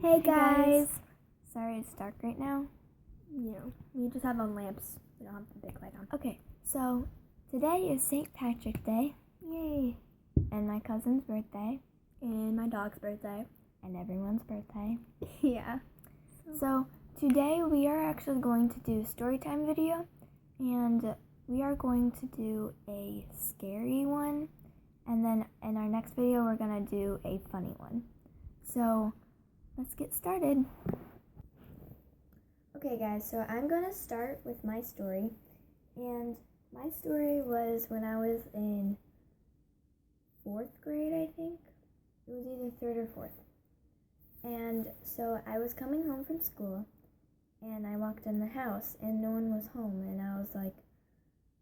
Hey guys! Sorry it's dark right now. We just have on lamps. We don't have the big light on. Okay, so today is St. Patrick's Day. Yay! And my cousin's birthday. And my dog's birthday. And everyone's birthday. Yeah. So today we are actually going to do a story time video. And we are going to do a scary one. And then in our next video we're going to do a funny one. So let's get started. Okay guys, so I'm going to start with my story. And my story was when I was in 4th grade, I think. It was either 3rd or 4th. And so I was coming home from school. And I walked in the house and no one was home. And I was like,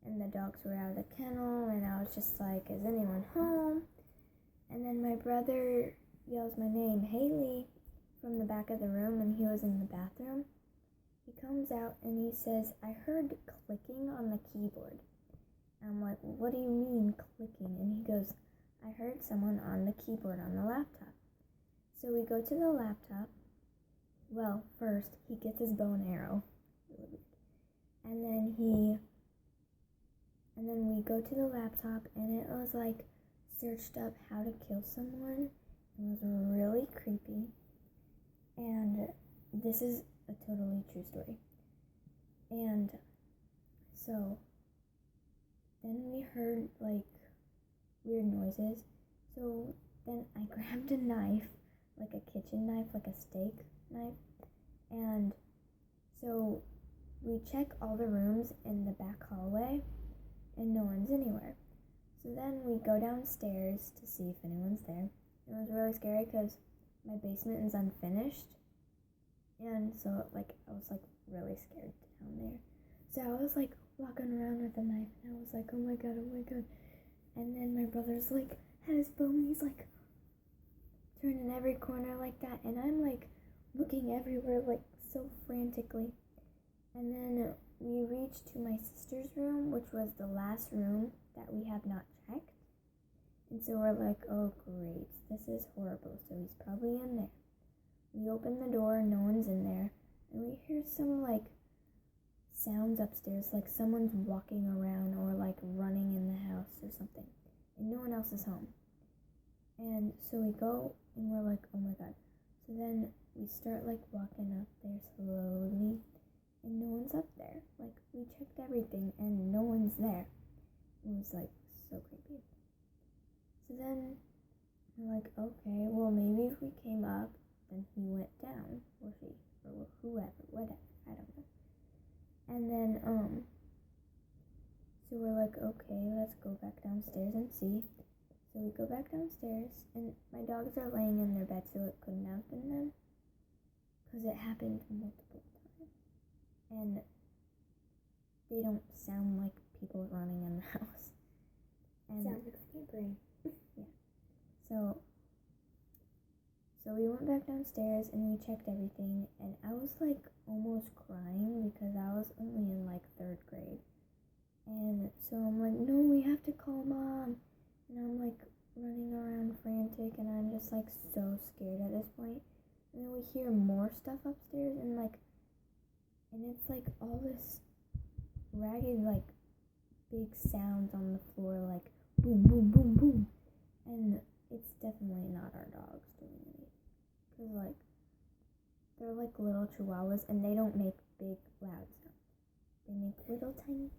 and the dogs were out of the kennel. And I was just like, is anyone home? And then my brother yells my name, Haley, from the back of the room, and he was in the bathroom. He comes out and he says, I heard clicking on the keyboard. I'm like, what do you mean clicking? And he goes, I heard someone on the keyboard on the laptop. So we go to the laptop. Well, first he gets his bow and arrow. And then we go to the laptop and it was like searched up how to kill someone. It was really creepy. And this is a totally true story. And so then we heard like weird noises. So then I grabbed a knife, like a kitchen knife, like a steak knife. And so we check all the rooms in the back hallway and no one's anywhere. So then we go downstairs to see if anyone's there. It was really scary because my basement is unfinished. And so I was really scared down there. So I was like walking around with a knife and I was like, oh my god. And then my brother's like had his bow and he's like turning every corner like that. And I'm like looking everywhere like so frantically. And then we reached to my sister's room, which was the last room that we have not checked. And so we're like, oh great, this is horrible. So he's probably in there. We open the door, no one's in there, and we hear some like sounds upstairs, like someone's walking around or like running in the house or something, and no one else is home. And so we go and we're like, oh my god. So then we start like walking up there slowly, and no one's up there. Like we checked everything and no one's there. It was like so creepy. So then we're like, okay, well maybe if we came up, then he went down, or she, or whoever, whatever, I don't know. And then, so we're like, okay, let's go back downstairs and see. So we go back downstairs, and my dogs are laying in their bed, so it couldn't have been them, because it happened multiple times. And they don't sound like people running in the house. And sounds like scampering. Yeah. So we went back downstairs and we checked everything, and I was like almost crying because I was only in like 3rd grade. And so I'm like, no, we have to call mom. And I'm like running around frantic, and I'm just like so scared at this point. And then we hear more stuff upstairs, and it's like all this ragged like big sounds on the floor, like boom, boom, boom, boom. And it's definitely not our dogs doing it. Because like they're like little chihuahuas and they don't make big loud sounds. They make little tiny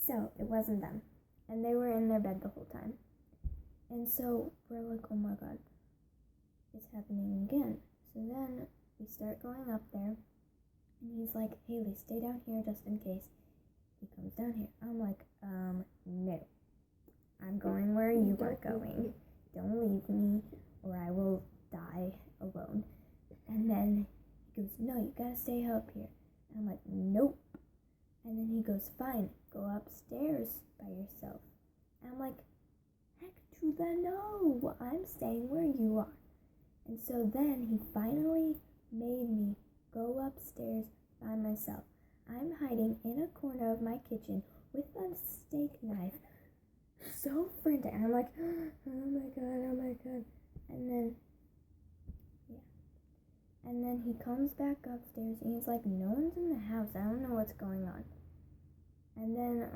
So it wasn't them. And they were in their bed the whole time. And so we're like, oh my god, it's happening again. So then we start going up there, and he's like, Haley, stay down here just in case he comes down here. I'm like, no. I'm going where you are going. Don't leave me or I will die alone. And then he goes, no, you gotta stay up here. And I'm like, nope. And then he goes, fine, go upstairs by yourself. And I'm like, heck to the no, I'm staying where you are. And so then he finally made me go upstairs by myself. I'm hiding in a corner of my kitchen with a steak knife, so frantic. I'm like, oh my god. And then then he comes back upstairs and he's like, no one's in the house. I don't know what's going on. And then,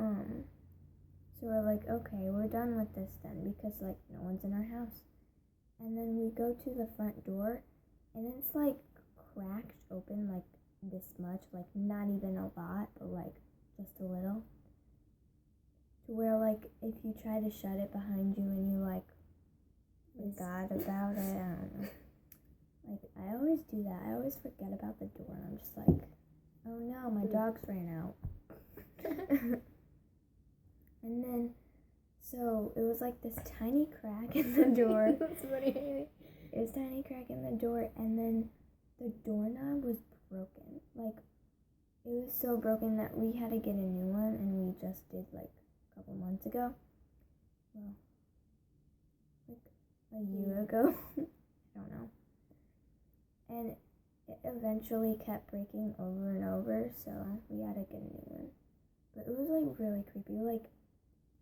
so we're like, okay, we're done with this then because, like, no one's in our house. And then we go to the front door and it's, like, cracked open, like, this much. Like, not even a lot, but, like, just a little. To where, like, if you try to shut it behind you and you, like, forgot about it, I don't know. Like, I always do that. I always forget about the door, and I'm just like, oh no, my dogs ran out. And then, so it was like this tiny crack in the door. That's funny. It was a tiny crack in the door, and then the doorknob was broken. Like, it was so broken that we had to get a new one, and we just did, like, a couple months ago. Well, like, a year ago. I don't know. And it eventually kept breaking over and over, so we had to get a new one. But it was, like, really creepy. Like,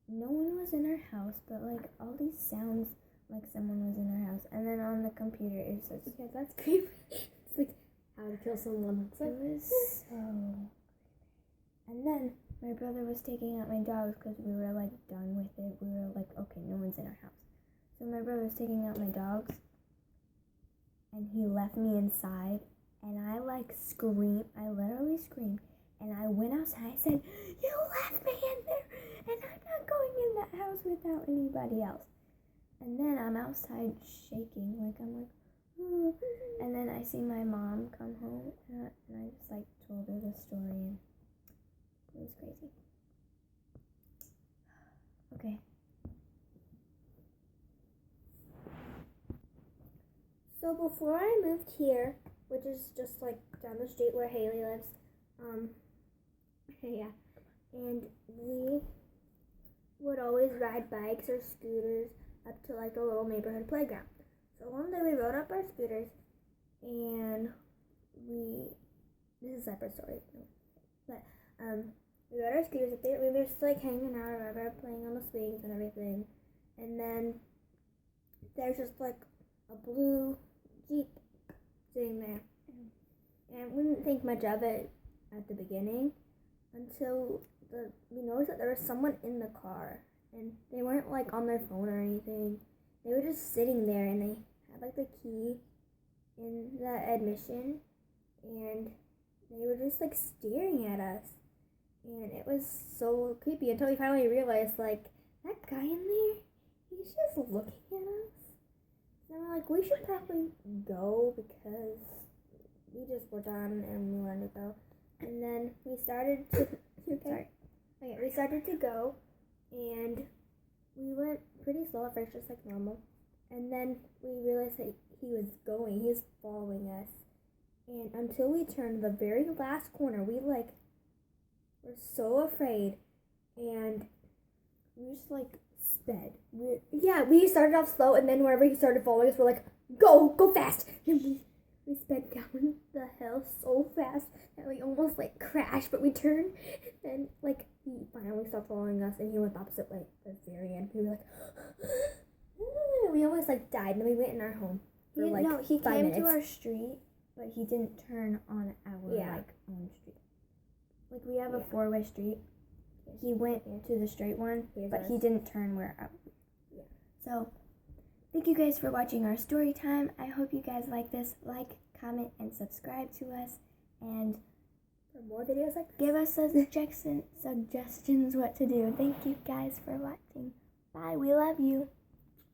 no one was in our house, but, like, all these sounds like someone was in our house. And then on the computer, it says... Yeah, that's creepy. It's like how to kill someone. It's like, it was so... And then my brother was taking out my dogs because we were, like, done with it. We were like, okay, no one's in our house. So my brother was taking out my dogs. And he left me inside, and I, like, screamed. I literally screamed, and I went outside. I said, you left me in there, and I'm not going in that house without anybody else. And then I'm outside shaking, like, I'm like, oh. And then I see my mom come home, and I just, like, told her the story, and it was crazy. Okay. so before I moved here, which is just like down the street where Haley lives, yeah, and we would always ride bikes or scooters up to like the little neighborhood playground. So one day we rode up our scooters, and this is a separate story, but we rode our scooters up there. We were just like hanging out or whatever, playing on the swings and everything, and then there's just like a blue Jeep sitting there, and we didn't think much of it at the beginning until we noticed that there was someone in the car, and they weren't like on their phone or anything. They were just sitting there, and they had like the key in the admission, and they were just like staring at us, and it was so creepy until we finally realized, like, that guy in there, he's just looking at us. And we're like, we should probably go because we just were done and we wanted to go. And then we started to we started to go, and we went pretty slow at first, just like normal. And then we realized that he was following us. And until we turned the very last corner, we were so afraid, and we just sped. We started off slow, and then whenever he started following us, we're like, go fast. And we sped down the hill so fast that we almost crashed, but we turned, and he finally stopped following us, and he went the opposite way at the very end. We were we almost died, and then we went in our home for he 5 came minutes. to our street, but he didn't turn on our own street. We have a 4-way street. He went to the straight one, but he didn't turn where I was. Yeah. So, thank you guys for watching our story time. I hope you guys like this. Like, comment, and subscribe to us. And For more videos like this. give us suggestions what to do. Thank you guys for watching. Bye. We love you.